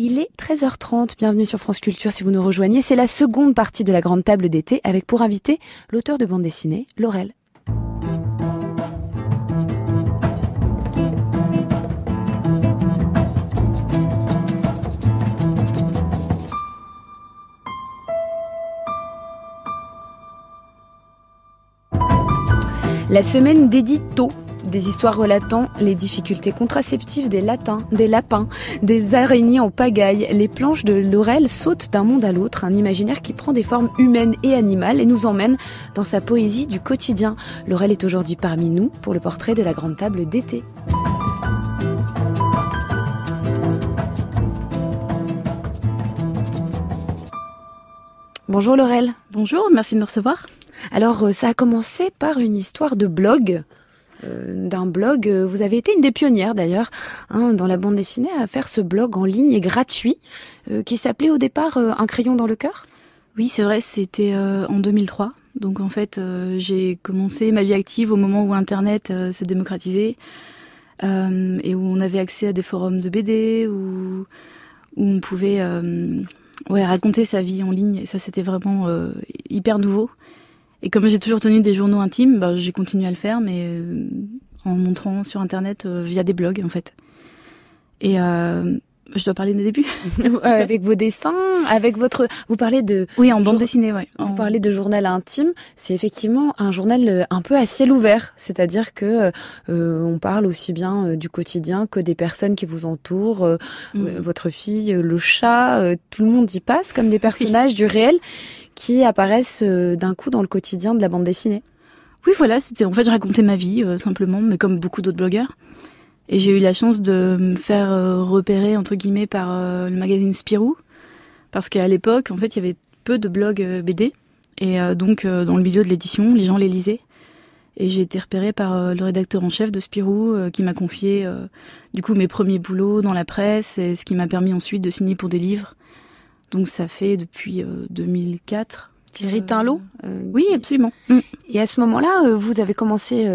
Il est 13h30, bienvenue sur France Culture si vous nous rejoignez. C'est la seconde partie de la grande table d'été avec pour invité l'auteur de bande dessinée, Laurel. La semaine d'édito. Des histoires relatant les difficultés contraceptives des lapins, des araignées en pagaille. Les planches de Laurel sautent d'un monde à l'autre, un imaginaire qui prend des formes humaines et animales et nous emmène dans sa poésie du quotidien. Laurel est aujourd'hui parmi nous pour le portrait de la grande table d'été. Bonjour Laurel. Bonjour, merci de me recevoir. Alors ça a commencé par une histoire de blog. D'un blog, vous avez été une des pionnières d'ailleurs dans la bande dessinée à faire ce blog en ligne et gratuit qui s'appelait au départ Un crayon dans le cœur. Oui, c'est vrai, c'était en 2003. Donc en fait, j'ai commencé ma vie active au moment où Internet s'est démocratisé et où on avait accès à des forums de BD, où on pouvait raconter sa vie en ligne. Et ça, c'était vraiment hyper nouveau. Et comme j'ai toujours tenu des journaux intimes, j'ai continué à le faire, mais en montrant sur Internet via des blogs, en fait. Et je dois parler des débuts. Avec vos dessins, avec votre... Vous parlez de... Oui, en bande dessinée, oui. Vous parlez de journal intime. C'est effectivement un journal un peu à ciel ouvert. C'est-à-dire que on parle aussi bien du quotidien que des personnes qui vous entourent. Votre fille, le chat, tout le monde y passe comme des personnages du réel qui apparaissent d'un coup dans le quotidien de la bande dessinée. Oui, voilà, c'était en fait je racontais ma vie simplement, mais comme beaucoup d'autres blogueurs. Et j'ai eu la chance de me faire repérer entre guillemets par le magazine Spirou, parce qu'à l'époque, en fait, il y avait peu de blogs BD, et donc dans le milieu de l'édition, les gens les lisaient. Et j'ai été repérée par le rédacteur en chef de Spirou, qui m'a confié du coup mes premiers boulots dans la presse, et ce qui m'a permis ensuite de signer pour des livres. Donc ça fait depuis 2004. Thierry Tinlot Oui, absolument. Et à ce moment-là, vous avez commencé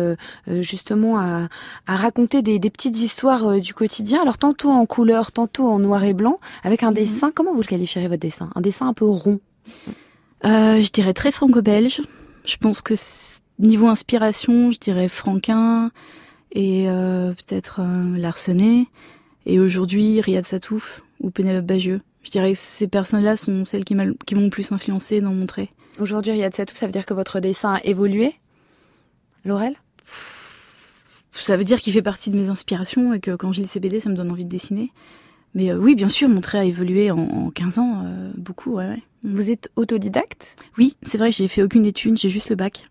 justement à raconter des petites histoires du quotidien, alors tantôt en couleur, tantôt en noir et blanc, avec un dessin. Comment vous le qualifierez, votre dessin? Un dessin un peu rond. Je dirais très franco-belge. Je pense que niveau inspiration, je dirais Franquin et peut-être Larsenet. Et aujourd'hui, Riyad Satouf ou Pénélope Bagieux. Je dirais que ces personnes-là sont celles qui m'ont le plus influencée dans mon trait. Aujourd'hui, Riyad Satouf, ça veut dire que votre dessin a évolué, Laurel? Ça veut dire qu'il fait partie de mes inspirations et que quand je lis ces BD, ça me donne envie de dessiner. Mais oui, bien sûr, mon trait a évolué en 15 ans, beaucoup, ouais. Vous êtes autodidacte? Oui, c'est vrai, j'ai fait aucune étude, j'ai juste le bac.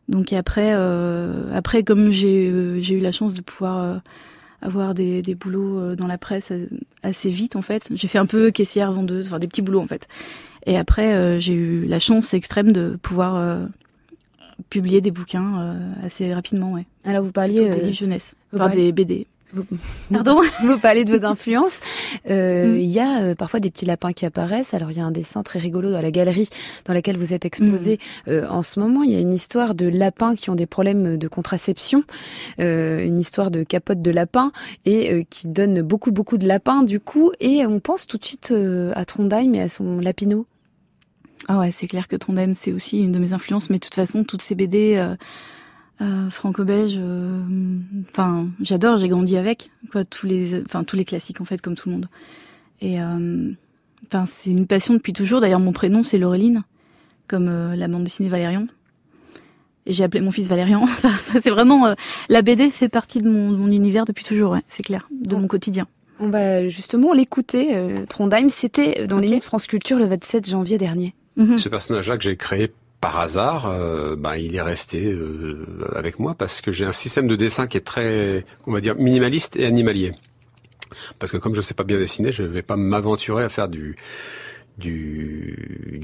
Donc après, comme j'ai eu la chance de pouvoir... avoir des boulots dans la presse assez vite en fait. J'ai fait un peu caissière, vendeuse, enfin des petits boulots en fait. Et après j'ai eu la chance extrême de pouvoir publier des bouquins assez rapidement, ouais. Alors vous parliez des livres jeunesse, des BD. Pardon. Vous parlez de vos influences. Il y a parfois des petits lapins qui apparaissent. Alors il y a un dessin très rigolo dans la galerie dans laquelle vous êtes exposé en ce moment. Il y a une histoire de lapins qui ont des problèmes de contraception, une histoire de capote de lapin et qui donne beaucoup de lapins du coup. Et on pense tout de suite à Trondheim et à son lapino. Ah ouais, c'est clair que Trondheim c'est aussi une de mes influences. Mais de toute façon, toutes ces BD franco-belge, j'adore, j'ai grandi avec tous les classiques en fait comme tout le monde. Et c'est une passion depuis toujours. D'ailleurs mon prénom c'est Laureline, comme la bande dessinée Valérian. Et j'ai appelé mon fils Valérian. Ça c'est vraiment la BD fait partie de mon univers depuis toujours, ouais, c'est clair, de mon quotidien. On va justement l'écouter. Trondheim, c'était dans les nuits de France Culture le 27 janvier dernier. Ce personnage-là que j'ai créé par hasard, il est resté avec moi parce que j'ai un système de dessin qui est très, on va dire, minimaliste et animalier. Parce que comme je sais pas bien dessiner, je vais pas m'aventurer à faire du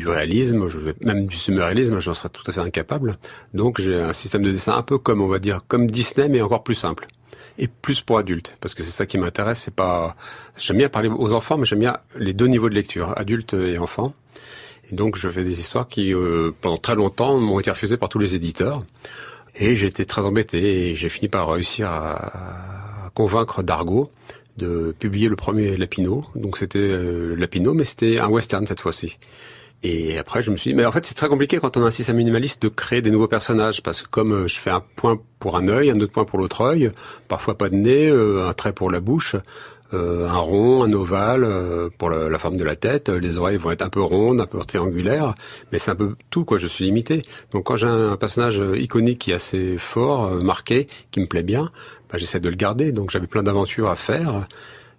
réalisme, même du semi-réalisme, j'en serais tout à fait incapable. Donc j'ai un système de dessin un peu comme, on va dire, comme Disney, mais encore plus simple. Et plus pour adultes, parce que c'est ça qui m'intéresse, c'est pas... J'aime bien parler aux enfants, mais j'aime bien les deux niveaux de lecture, adultes et enfants. Et donc je fais des histoires qui, pendant très longtemps, m'ont été refusées par tous les éditeurs. Et j'étais très embêté, et j'ai fini par réussir à convaincre Dargaud de publier le premier Lapino. Donc c'était Lapino, mais c'était un western cette fois-ci. Et après, je me suis dit, mais en fait, c'est très compliqué quand on a un système minimaliste de créer des nouveaux personnages, parce que comme je fais un point pour un œil, un autre point pour l'autre œil, parfois pas de nez, un trait pour la bouche, un rond, un ovale pour la forme de la tête, les oreilles vont être un peu rondes, un peu triangulaires, mais c'est un peu tout, quoi, je suis limité. Donc quand j'ai un personnage iconique qui est assez fort, marqué, qui me plaît bien, bah, j'essaie de le garder, donc j'avais plein d'aventures à faire.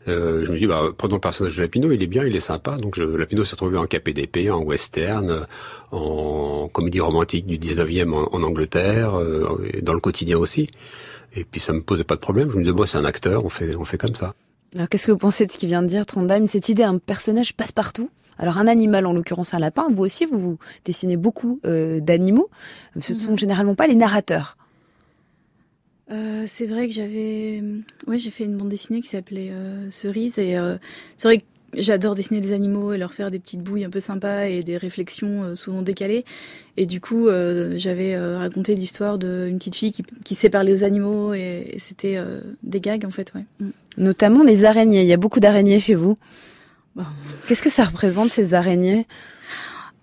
Je me dis, bah, prenons le personnage de Lapino, il est bien, il est sympa. Donc Lapino s'est retrouvé en KPDP, en western, en comédie romantique du 19e en Angleterre, et dans le quotidien aussi. Et puis ça me posait pas de problème. Je me disais, bon, c'est un acteur, on fait comme ça. Alors qu'est-ce que vous pensez de ce qu'il vient de dire, Trondheim? Cette idée, un personnage passe-partout. Alors un animal, en l'occurrence un lapin. Vous aussi, vous dessinez beaucoup d'animaux. Ce sont généralement pas les narrateurs. C'est vrai que j'ai fait une bande dessinée qui s'appelait Cerise, et c'est vrai que j'adore dessiner des animaux et leur faire des petites bouilles un peu sympas et des réflexions souvent décalées. Et du coup, j'avais raconté l'histoire d'une petite fille qui sait parler aux animaux, et c'était des gags en fait, ouais. Notamment les araignées. Il y a beaucoup d'araignées chez vous. Bon. Qu'est-ce que ça représente, ces araignées?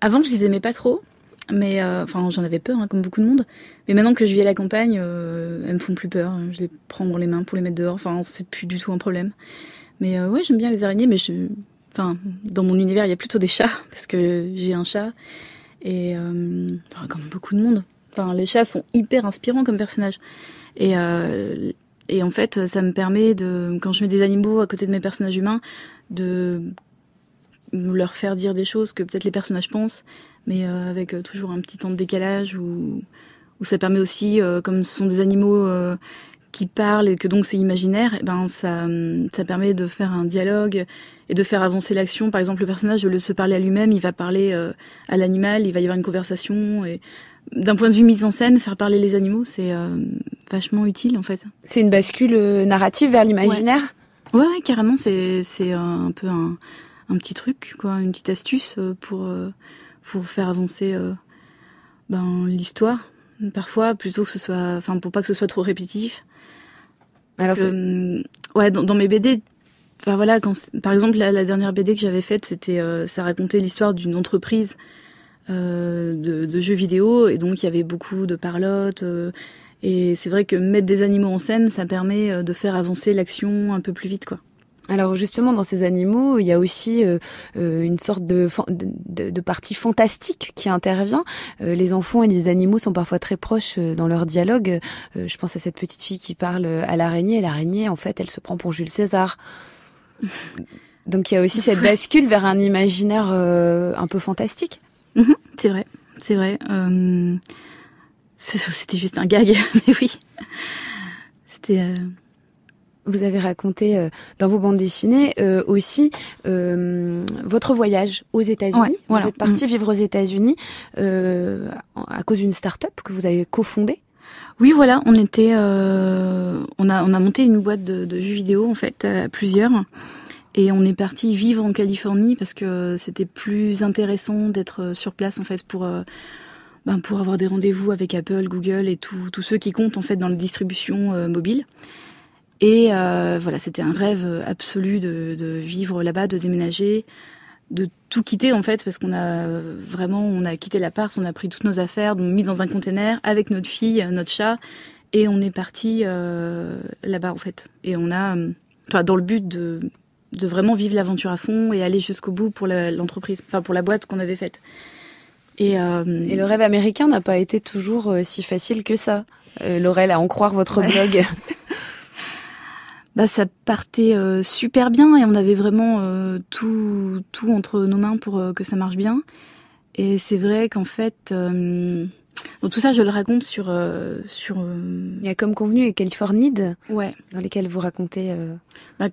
Avant, je les aimais pas trop. Mais enfin, j'en avais peur, hein, comme beaucoup de monde. Mais maintenant que je vis à la campagne, elles me font plus peur. Je les prends dans les mains pour les mettre dehors. Enfin, c'est plus du tout un problème. Mais ouais, j'aime bien les araignées. Mais enfin, dans mon univers, il y a plutôt des chats parce que j'ai un chat. Et comme beaucoup de monde. Enfin, les chats sont hyper inspirants comme personnages. Et en fait, ça me permet quand je mets des animaux à côté de mes personnages humains, de leur faire dire des choses que peut-être les personnages pensent, mais avec toujours un petit temps de décalage, où ça permet aussi, comme ce sont des animaux qui parlent et que donc c'est imaginaire, et ben ça permet de faire un dialogue et de faire avancer l'action. Par exemple, le personnage, au lieu de se parler à lui-même, il va parler à l'animal, il va y avoir une conversation. Et d'un point de vue mise en scène, faire parler les animaux, c'est vachement utile en fait. C'est une bascule narrative vers l'imaginaire? Ouais, carrément, c'est un peu un petit truc, quoi, une petite astuce pour faire avancer l'histoire, parfois, plutôt que ce soit, enfin, pour pas que ce soit trop répétitif. Alors dans mes BD, enfin voilà, par exemple la dernière BD que j'avais faite, c'était ça racontait l'histoire d'une entreprise de jeux vidéo, et donc il y avait beaucoup de parlotte, et c'est vrai que mettre des animaux en scène, ça permet de faire avancer l'action un peu plus vite, quoi. Alors justement, dans ces animaux, il y a aussi une sorte de partie fantastique qui intervient. Les enfants et les animaux sont parfois très proches dans leur dialogue. Je pense à cette petite fille qui parle à l'araignée. Et l'araignée, en fait, elle se prend pour Jules César. Donc il y a aussi cette bascule vers un imaginaire un peu fantastique. C'est vrai. C'était juste un gag, mais oui. C'était... Vous avez raconté dans vos bandes dessinées aussi votre voyage aux États-Unis. Ouais, voilà. Vous êtes parti vivre aux États-Unis à cause d'une start-up que vous avez cofondée. Oui, voilà, on a monté une boîte de jeux vidéo en fait, à plusieurs, et on est parti vivre en Californie parce que c'était plus intéressant d'être sur place en fait pour avoir des rendez-vous avec Apple, Google et tous ceux qui comptent en fait dans la distribution mobile. Et voilà, c'était un rêve absolu de vivre là-bas, de déménager, de tout quitter en fait, parce qu'on a quitté l'appart, on a pris toutes nos affaires, mis dans un container avec notre fille, notre chat, et on est parti là-bas en fait. Et on a, dans le but de vraiment vivre l'aventure à fond et aller jusqu'au bout pour l'entreprise, enfin pour la boîte qu'on avait faite. Et le rêve américain n'a pas été toujours si facile que ça. Laurel, à en croire votre blog. Ça partait super bien, et on avait vraiment tout entre nos mains pour que ça marche bien. Et c'est vrai qu'en fait, donc tout ça je le raconte sur. Il y a Comme Convenu et Californide, ouais, dans lesquels vous racontez.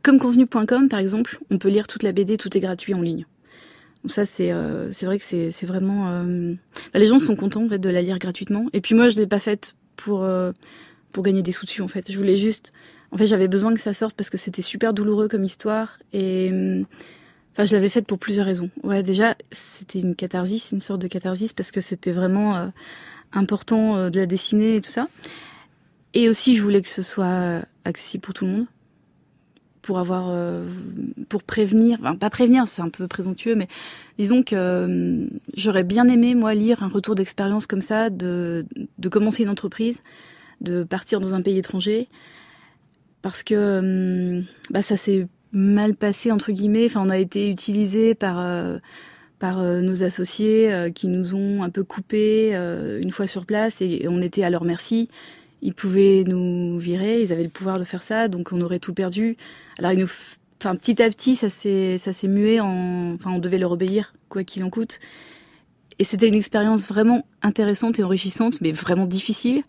Commeconvenu.com par exemple, on peut lire toute la BD, tout est gratuit en ligne. Donc ça c'est vrai que c'est vraiment. Les gens sont contents en fait de la lire gratuitement. Et puis moi je l'ai pas faite pour gagner des sous dessus en fait. Je voulais juste. En fait, j'avais besoin que ça sorte parce que c'était super douloureux comme histoire, et je l'avais faite pour plusieurs raisons. Ouais, déjà, c'était une catharsis, une sorte de catharsis, parce que c'était vraiment important de la dessiner et tout ça. Et aussi, je voulais que ce soit accessible pour tout le monde. pour prévenir, enfin pas prévenir, c'est un peu présomptueux, mais disons que j'aurais bien aimé moi lire un retour d'expérience comme ça, de commencer une entreprise, de partir dans un pays étranger, parce que ça s'est mal passé entre guillemets. Enfin, on a été utilisé par nos associés qui nous ont un peu coupés une fois sur place et on était à leur merci. Ils pouvaient nous virer, ils avaient le pouvoir de faire ça, donc on aurait tout perdu. Alors petit à petit, ça s'est mué on devait leur obéir, quoi qu'il en coûte. Et c'était une expérience vraiment intéressante et enrichissante, mais vraiment difficile.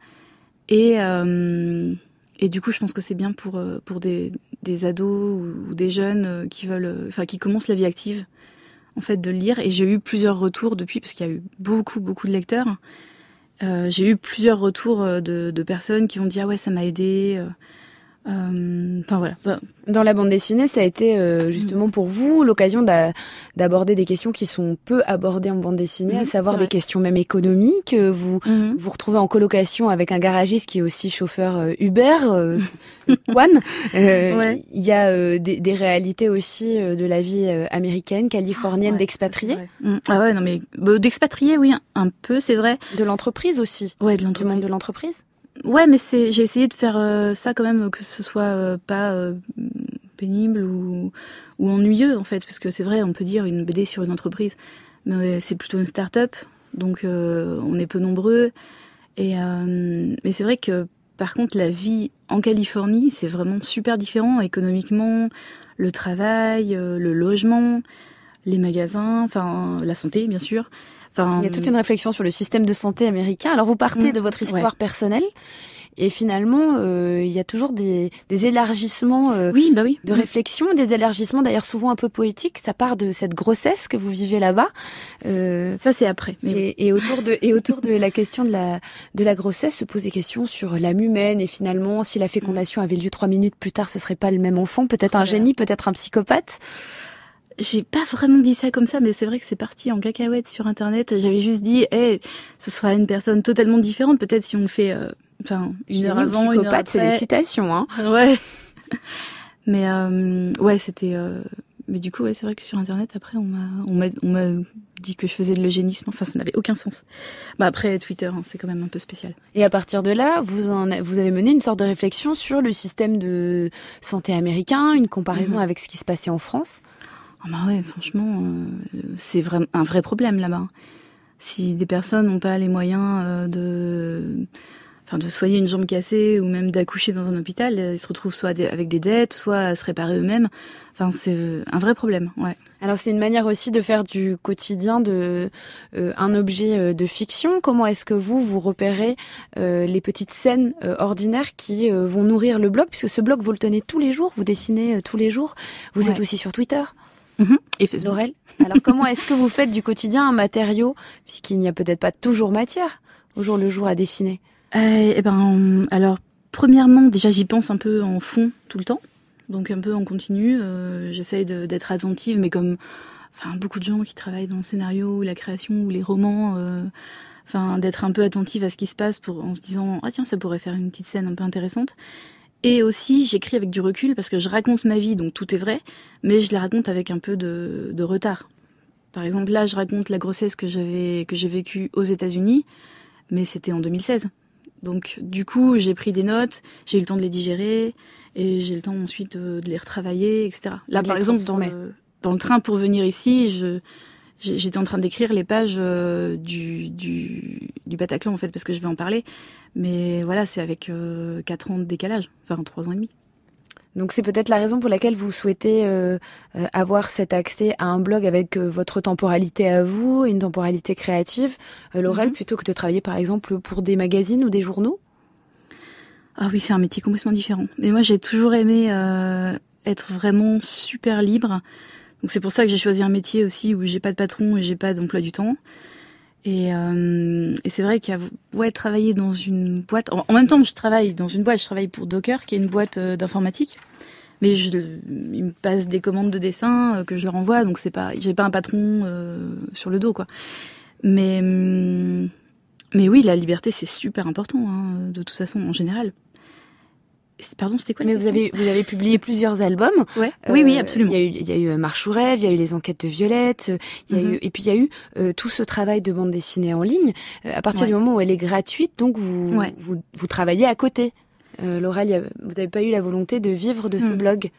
Et du coup, je pense que c'est bien pour des ados ou des jeunes qui commencent la vie active, en fait, de le lire. Et j'ai eu plusieurs retours depuis, parce qu'il y a eu beaucoup de lecteurs. J'ai eu plusieurs retours de personnes qui ont dit « Ah ouais, ça m'a aidé ». Voilà. Dans la bande dessinée, ça a été justement pour vous l'occasion d'aborder des questions qui sont peu abordées en bande dessinée, à savoir des questions même économiques. Vous vous retrouvez en colocation avec un garagiste qui est aussi chauffeur Uber, Quan. Il y a des réalités aussi de la vie américaine, californienne, d'expatriés. Ah ouais, non mais d'expatriés, oui, un peu, c'est vrai. De l'entreprise aussi. Ouais, du monde de l'entreprise. Ouais, mais j'ai essayé de faire ça quand même, que ce soit pas pénible ou ennuyeux, en fait, parce que c'est vrai, on peut dire une BD sur une entreprise, mais c'est plutôt une start-up, donc on est peu nombreux. Mais c'est vrai que, par contre, la vie en Californie, c'est vraiment super différent économiquement, le travail, le logement, les magasins, enfin la santé, bien sûr. Il y a toute une réflexion sur le système de santé américain. Alors vous partez de votre histoire personnelle et finalement il y a toujours des élargissements de réflexion, des élargissements d'ailleurs souvent un peu poétiques. Ça part de cette grossesse que vous vivez là-bas. Ça c'est après. Mais et autour de la question de la grossesse se posent des questions sur l'âme humaine et finalement si la fécondation avait lieu 3 minutes plus tard, ce serait pas le même enfant, peut-être un génie, peut-être un psychopathe. J'ai pas vraiment dit ça comme ça, mais c'est vrai que c'est parti en cacahuète sur Internet. J'avais juste dit, ce sera une personne totalement différente. Peut-être si on le fait, une heure avant, une heure après. C'est des citations, hein. Ouais. Mais c'était. Mais du coup, c'est vrai que sur Internet, après, on m'a dit que je faisais de l'eugénisme. Enfin, ça n'avait aucun sens. Après Twitter, c'est quand même un peu spécial. Et à partir de là, vous avez mené une sorte de réflexion sur le système de santé américain, une comparaison avec ce qui se passait en France. Ouais, franchement, c'est vraiment un vrai problème là-bas. Si des personnes n'ont pas les moyens de soigner une jambe cassée ou même d'accoucher dans un hôpital, ils se retrouvent soit avec des dettes, soit à se réparer eux-mêmes. Enfin, c'est un vrai problème, ouais. Alors c'est une manière aussi de faire du quotidien un objet de fiction. Comment est-ce que vous repérez les petites scènes ordinaires qui vont nourrir le blog, puisque ce blog vous le tenez tous les jours, vous dessinez tous les jours. Vous êtes aussi sur Twitter. Et Facebook. Laurel, alors comment est-ce que vous faites du quotidien un matériau, puisqu'il n'y a peut-être pas toujours matière au jour le jour à dessiner? Alors premièrement, déjà j'y pense un peu en fond tout le temps, donc un peu en continu. J'essaye d'être attentive, mais comme beaucoup de gens qui travaillent dans le scénario ou la création ou les romans, d'être un peu attentive à ce qui se passe en se disant « Ah tiens, ça pourrait faire une petite scène un peu intéressante ». Et aussi, j'écris avec du recul parce que je raconte ma vie, donc tout est vrai, mais je la raconte avec un peu de retard. Par exemple, là, je raconte la grossesse que j'ai vécue aux États-Unis, mais c'était en 2016. Donc, du coup, j'ai pris des notes, j'ai eu le temps de les digérer, et j'ai le temps ensuite de les retravailler, etc. Là, par exemple, dans le train pour venir ici, j'étais en train d'écrire les pages du Bataclan, en fait, parce que je vais en parler. Mais voilà, c'est avec 4 ans de décalage, 3 ans et demi. Donc c'est peut-être la raison pour laquelle vous souhaitez avoir cet accès à un blog avec votre temporalité à vous, une temporalité créative, Laurel, plutôt que de travailler par exemple pour des magazines ou des journaux? Ah oui, c'est un métier complètement différent. Mais moi, j'ai toujours aimé être vraiment super libre. Donc c'est pour ça que j'ai choisi un métier aussi où j'ai pas de patron et j'ai pas d'emploi du temps. Et c'est vrai travailler dans une boîte... En même temps, je travaille dans une boîte, je travaille pour Docker, qui est une boîte d'informatique. Mais ils me passent des commandes de dessin que je leur envoie, donc j'ai pas un patron sur le dos, quoi. Mais oui, la liberté, c'est super important, de toute façon, en général. Pardon, c'était quoi? Mais vous avez publié plusieurs albums. Ouais. Oui, absolument. Il y a eu Marche ou rêve, il y a eu Les Enquêtes de Violette, et puis il y a eu tout ce travail de bande dessinée en ligne. À partir du moment où elle est gratuite, donc vous travaillez à côté. Laurel, vous n'avez pas eu la volonté de vivre de ce blog?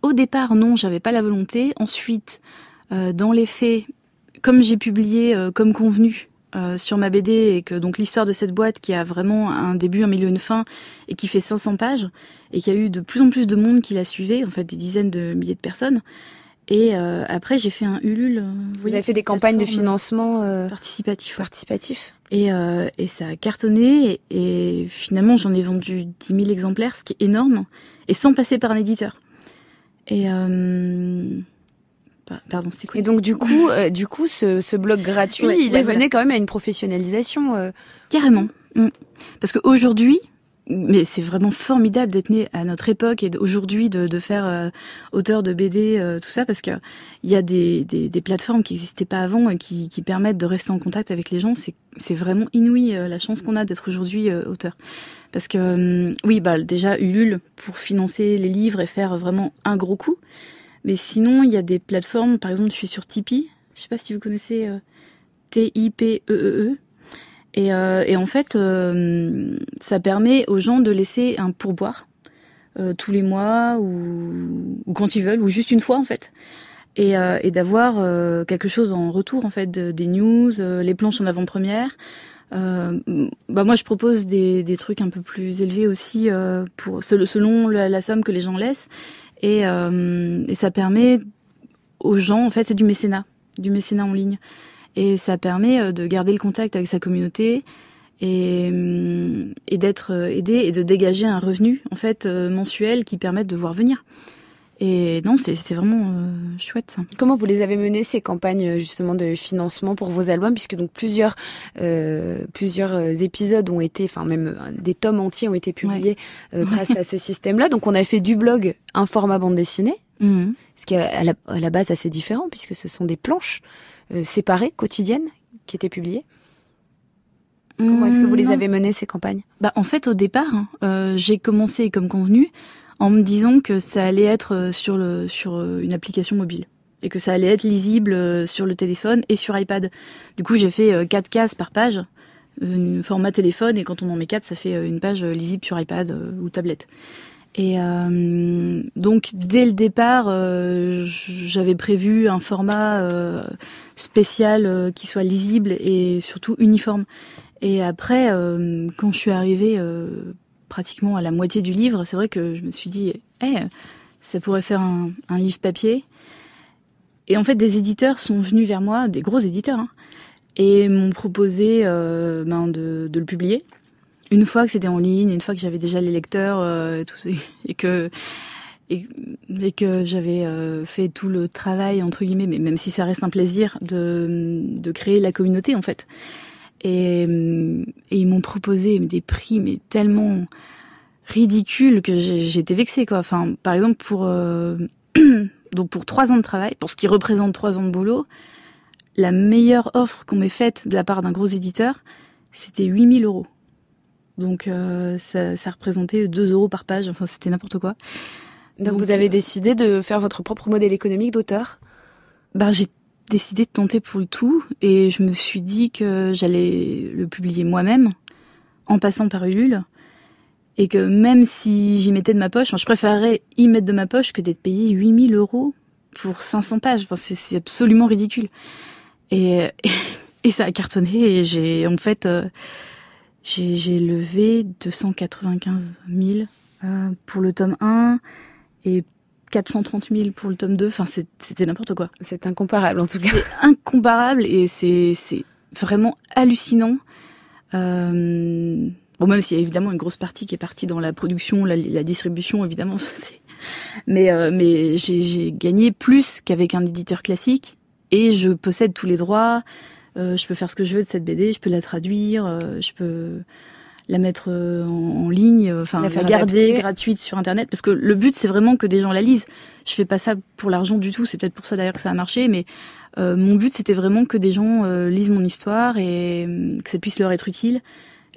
Au départ, non, j'avais pas la volonté. Ensuite, dans les faits, comme j'ai publié comme convenu sur ma BD, et que donc l'histoire de cette boîte qui a vraiment un début, un milieu, une fin, et qui fait 500 pages, et qu'il y a eu de plus en plus de monde qui la suivait, en fait des dizaines de milliers de personnes. Et après, j'ai fait un Ulule. Vous avez fait des campagnes de financement participatif. Et ça a cartonné. Et finalement, j'en ai vendu 10 000 exemplaires, ce qui est énorme, et sans passer par un éditeur. Et pardon, c'était quoi? Et donc du coup, ce blog gratuit, il a mené quand même à une professionnalisation. Carrément. Parce qu'aujourd'hui, mais c'est vraiment formidable d'être né à notre époque et aujourd'hui de faire auteur de BD, tout ça, parce que il y a des plateformes qui n'existaient pas avant et qui permettent de rester en contact avec les gens. C'est vraiment inouï la chance qu'on a d'être aujourd'hui auteur. Parce que déjà Ulule pour financer les livres et faire vraiment un gros coup. Mais sinon, il y a des plateformes, par exemple, je suis sur Tipeee. Je sais pas si vous connaissez TIPEEE. Et en fait, ça permet aux gens de laisser un pourboire tous les mois ou quand ils veulent, ou juste une fois en fait, et d'avoir quelque chose en retour en fait, des news, les planches en avant-première. Moi, je propose des trucs un peu plus élevés aussi selon la somme que les gens laissent, et ça permet aux gens, en fait, c'est du mécénat en ligne. Et ça permet de garder le contact avec sa communauté et d'être aidé et de dégager un revenu en fait mensuel qui permette de voir venir. Et non, c'est vraiment chouette ça. Comment vous les avez menées ces campagnes justement de financement pour vos albums, puisque donc plusieurs épisodes ont été, enfin même des tomes entiers ont été publiés grâce à ce système-là. Donc on a fait du blog un format bande dessinée, ce qui est à la base assez différent puisque ce sont des planches séparées, quotidiennes, qui étaient publiées. Comment est-ce que vous les avez menées ces campagnes? En fait, au départ, j'ai commencé comme convenu en me disant que ça allait être sur une application mobile et que ça allait être lisible sur le téléphone et sur iPad. Du coup, j'ai fait 4 cases par page, format téléphone, et quand on en met 4, ça fait une page lisible sur iPad ou tablette. Et donc, dès le départ, j'avais prévu un format spécial qui soit lisible et surtout uniforme. Et après, quand je suis arrivée pratiquement à la moitié du livre, c'est vrai que je me suis dit, ça pourrait faire un livre papier. Et en fait, des éditeurs sont venus vers moi, des gros éditeurs, et m'ont proposé de le publier. Une fois que c'était en ligne, une fois que j'avais déjà les lecteurs, et que j'avais fait tout le travail, entre guillemets, mais même si ça reste un plaisir, de créer la communauté, en fait. Et ils m'ont proposé des prix mais tellement ridicules que j'étais vexée, quoi. Enfin, par exemple, donc pour 3 ans de travail, pour ce qui représente 3 ans de boulot, la meilleure offre qu'on m'ait faite de la part d'un gros éditeur, c'était 8 000 €. Donc ça représentait 2 € par page, enfin c'était n'importe quoi. Donc vous avez décidé de faire votre propre modèle économique d'auteur? J'ai décidé de tenter pour le tout, et je me suis dit que j'allais le publier moi-même, en passant par Ulule, et que même si j'y mettais de ma poche, je préférerais y mettre de ma poche que d'être payé 8 000 € pour 500 pages. Enfin, c'est absolument ridicule. Et ça a cartonné, et j'ai levé 295 000 pour le tome 1 et 430 000 pour le tome 2. Enfin, c'était n'importe quoi. C'est incomparable, en tout cas. C'est incomparable, et c'est vraiment hallucinant. Même s'il y a évidemment une grosse partie qui est partie dans la production, la distribution, évidemment. Mais j'ai gagné plus qu'avec un éditeur classique, et je possède tous les droits. Je peux faire ce que je veux de cette BD, je peux la traduire, je peux la mettre en ligne, la garder gratuite sur Internet, parce que le but, c'est vraiment que des gens la lisent. Je fais pas ça pour l'argent du tout, c'est peut-être pour ça d'ailleurs que ça a marché, mais mon but, c'était vraiment que des gens lisent mon histoire et que ça puisse leur être utile.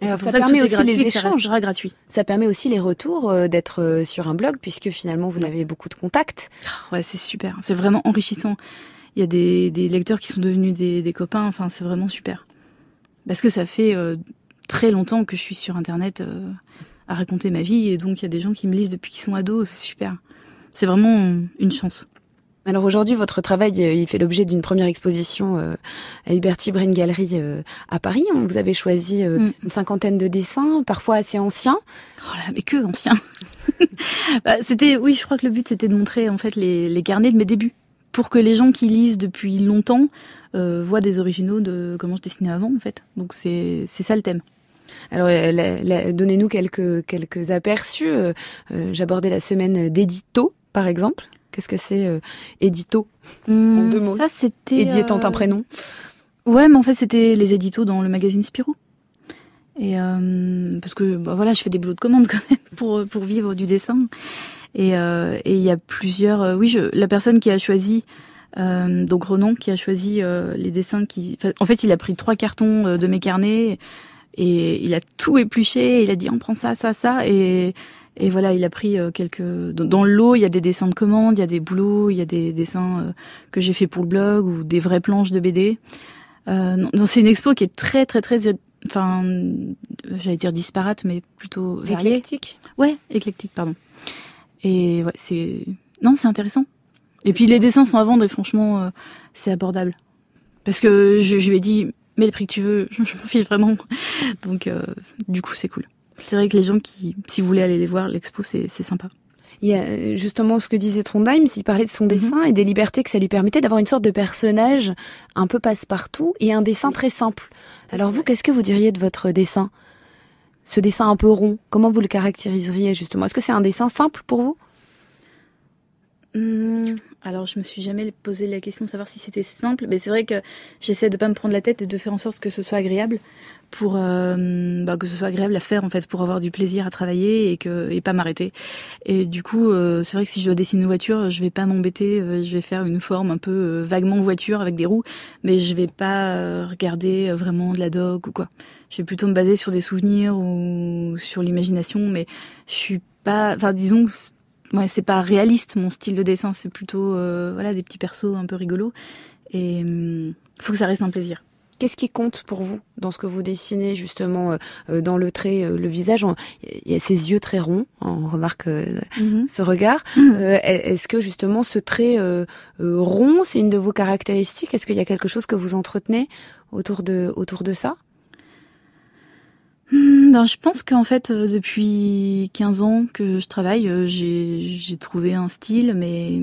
Et Alors, c'est pour ça que permet tout est aussi gratuit, les que ça échanges. restera gratuit. Ça permet aussi les retours d'être sur un blog, puisque finalement vous avez beaucoup de contacts. Ouais, c'est super. C'est vraiment enrichissant. Il y a des lecteurs qui sont devenus des copains. Enfin, c'est vraiment super. Parce que ça fait très longtemps que je suis sur Internet à raconter ma vie. Et donc, il y a des gens qui me lisent depuis qu'ils sont ados. C'est super. C'est vraiment une chance. Alors aujourd'hui, votre travail, il fait l'objet d'une première exposition à Liberty Brain Gallery à Paris. Vous avez choisi une 50aine de dessins, parfois assez anciens. Oh là, mais que anciens. Oui, je crois que le but c'était de montrer en fait les carnets de mes débuts, pour que les gens qui lisent depuis longtemps voient des originaux de comment je dessinais avant en fait. Donc c'est ça le thème. Alors, donnez-nous quelques aperçus. J'abordais la semaine d'édito, par exemple. Qu'est-ce que c'est édito en 2 mots? Ça c'était. Eddy étant un prénom. Ouais, mais en fait c'était les éditos dans le magazine Spirou. Et parce que voilà, je fais des boulots de commande quand même pour vivre du dessin. Et il y a plusieurs. La personne qui a choisi. Donc Ronan qui a choisi les dessins en fait, il a pris 3 cartons de mes carnets et il a tout épluché. Et il a dit on prend ça, ça, ça et voilà, il a pris quelques. Dans le lot, il y a des dessins de commande, il y a des boulots, il y a des dessins que j'ai fait pour le blog ou des vraies planches de BD. Non, c'est une expo qui est très, très, très. Enfin, j'allais dire disparate, mais plutôt variée. Éclectique. Ouais, éclectique, pardon. Et ouais, c'est intéressant. Et puis les dessins sont à vendre et franchement, c'est abordable. Parce que je lui ai dit, mets le prix que tu veux, je m'en fiche vraiment. Donc, du coup, c'est cool. C'est vrai que les gens si vous voulez aller les voir, l'expo, c'est sympa. Il y a justement ce que disait Trondheim, il parlait de son dessin et des libertés que ça lui permettait d'avoir une sorte de personnage un peu passe-partout et un dessin très simple. Alors vous, qu'est-ce que vous diriez de votre dessin? Ce dessin un peu rond, comment vous le caractériseriez justement? Est-ce que c'est un dessin simple pour vous? Alors, je me suis jamais posé la question de savoir si c'était simple, mais c'est vrai que j'essaie de pas me prendre la tête et de faire en sorte que ce soit agréable pour que ce soit agréable à faire en fait, pour avoir du plaisir à travailler et pas m'arrêter. Et du coup, c'est vrai que si je dois dessiner une voiture, je vais pas m'embêter, je vais faire une forme un peu vaguement voiture avec des roues, mais je vais pas regarder vraiment de la doc ou quoi. Je vais plutôt me baser sur des souvenirs ou sur l'imagination, mais je suis pas, enfin disons. Ouais, c'est pas réaliste mon style de dessin, c'est plutôt des petits persos un peu rigolos et faut que ça reste un plaisir. Qu'est-ce qui compte pour vous dans ce que vous dessinez justement dans le trait, le visage? Il y a ces yeux très ronds, on remarque ce regard. Est-ce que justement ce trait rond, c'est une de vos caractéristiques? Est-ce qu'il y a quelque chose que vous entretenez autour de ça? Je pense qu'en fait, depuis 15 ans que je travaille, j'ai trouvé un style, mais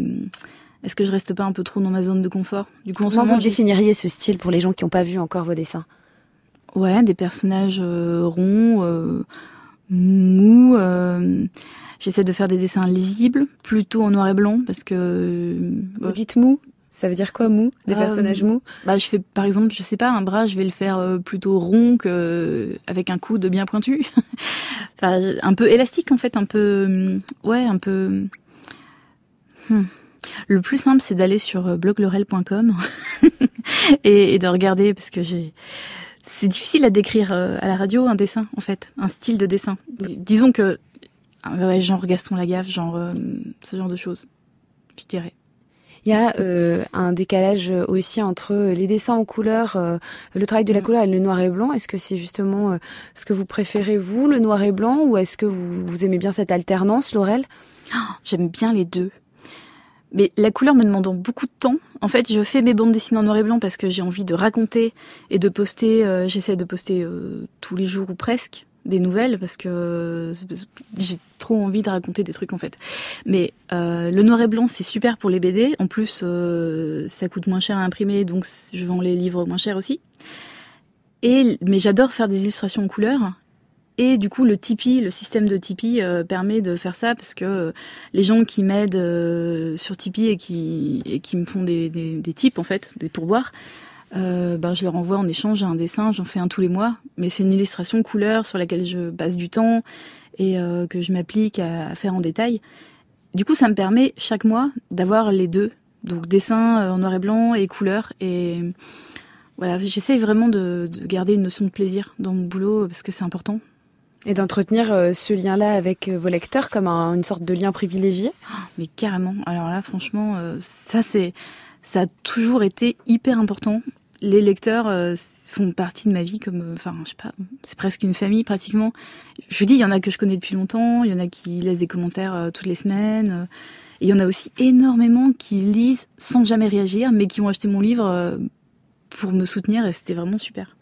est-ce que je reste pas un peu trop dans ma zone de confort? Du coup, Comment vous définiriez ce style pour les gens qui n'ont pas vu encore vos dessins? Ouais, des personnages ronds, mous. J'essaie de faire des dessins lisibles, plutôt en noir et blanc, parce que... Vous dites mou? Ça veut dire quoi, mou? Des personnages mous? Je fais, par exemple, je sais pas, un bras, je vais le faire plutôt rond avec un coude bien pointu. Enfin, un peu élastique, en fait, un peu... un peu... Le plus simple, c'est d'aller sur bloglaurel.com et de regarder, parce que c'est difficile à décrire à la radio, un dessin, en fait, un style de dessin. Disons que... genre Gaston Lagaffe, ce genre de choses, je dirais. Il y a un décalage aussi entre les dessins en couleur, le travail de la couleur et le noir et blanc. Est-ce que c'est justement ce que vous préférez, vous, le noir et blanc, ou est-ce que vous aimez bien cette alternance, Laurel? J'aime bien les deux. Mais la couleur me demandant beaucoup de temps. En fait, je fais mes bandes dessinées en noir et blanc parce que j'ai envie de raconter et de poster. J'essaie de poster tous les jours ou presque des nouvelles parce que j'ai trop envie de raconter des trucs en fait. Mais le noir et blanc c'est super pour les BD. En plus ça coûte moins cher à imprimer, donc je vends les livres moins cher aussi. Mais j'adore faire des illustrations en couleur. Et du coup, le système de Tipeee permet de faire ça parce que les gens qui m'aident sur Tipeee et qui me font des tips en fait, des pourboires. Je leur envoie en échange un dessin, j'en fais un tous les mois, mais c'est une illustration couleur sur laquelle je passe du temps et que je m'applique à faire en détail. Du coup, ça me permet chaque mois d'avoir les deux, donc dessin en noir et blanc et couleur. Et voilà, j'essaye vraiment de garder une notion de plaisir dans mon boulot parce que c'est important. Et d'entretenir ce lien-là avec vos lecteurs comme une sorte de lien privilégié. Mais carrément. Alors là, franchement, ça a toujours été hyper important. Les lecteurs font partie de ma vie comme, je sais pas, c'est presque une famille pratiquement. Je vous dis, il y en a que je connais depuis longtemps, il y en a qui laissent des commentaires toutes les semaines. Et il y en a aussi énormément qui lisent sans jamais réagir, mais qui ont acheté mon livre pour me soutenir et c'était vraiment super.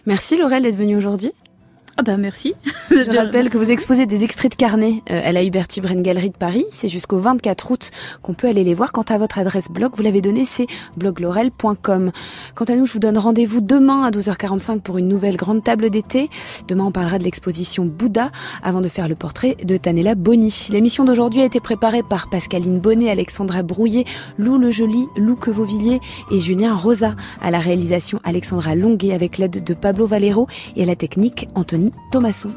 Merci Laurel d'être venue aujourd'hui. Ah bah merci. Je rappelle que vous exposez des extraits de carnet à la Huberty Brain Gallery de Paris. C'est jusqu'au 24 août qu'on peut aller les voir. Quant à votre adresse blog, vous l'avez donnée, c'est bloglaurel.com. Quant à nous, je vous donne rendez-vous demain à 12h45 pour une nouvelle grande table d'été. Demain, on parlera de l'exposition Bouddha avant de faire le portrait de Tanella Boni. L'émission d'aujourd'hui a été préparée par Pascaline Bonnet, Alexandra Brouillet, Lou Le Joli, Lou Queveauvilliers et Julien Rosa. À la réalisation, Alexandra Longuet avec l'aide de Pablo Valero et à la technique, Anthony Thomasson.